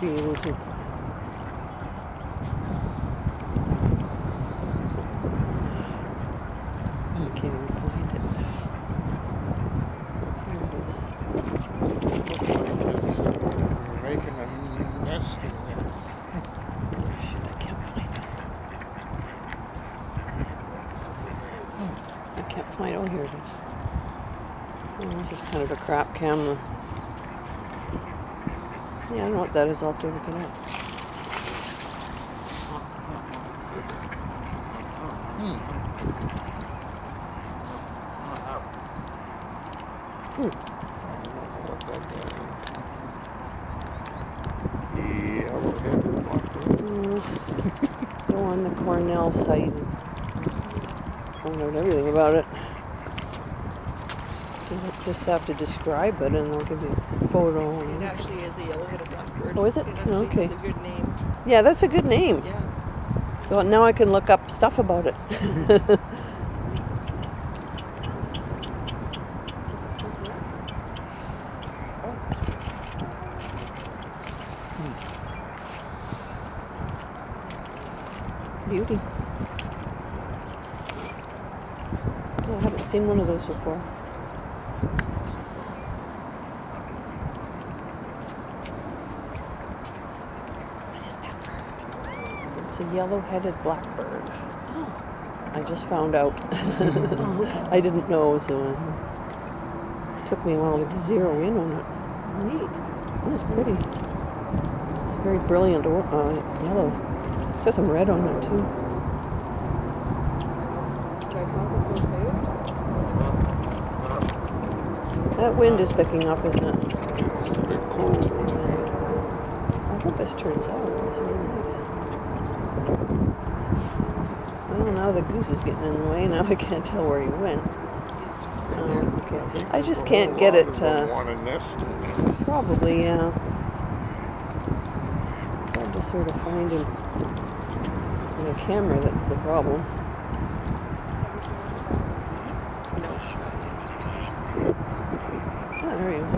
be able to. I can't even find it. There it is. Making a nest in there. Shit, I can't find it. I can't find it. Oh, here it is. Oh, this is kind of a crap camera. Yeah, I don't know what that is. I'll have to look it up. Go on the Cornell site and find out everything about it. You just have to describe it and they'll give you a photo. It actually is a yellow-headed blackbird. Oh, is it? Okay. It's a good name. Yeah, that's a good name. Yeah. So now I can look up stuff about it. Is it still here? Beauty. Oh, I haven't seen one of those before. What is that bird? It's a yellow-headed blackbird. Oh. I just found out. Oh, okay. I didn't know, so it took me a while to zero in on it. Neat. It's pretty. It's very brilliant yellow. It's got some red on it too. That wind is picking up, isn't it? It's a bit cold. I hope this turns out. It's really nice. Oh, now the goose is getting in the way. Now I can't tell where he went. Okay. I just can't get it. Want a nest in there. Probably, yeah. Hard to sort of find him. It's in a camera that's the problem. Oh, there he is.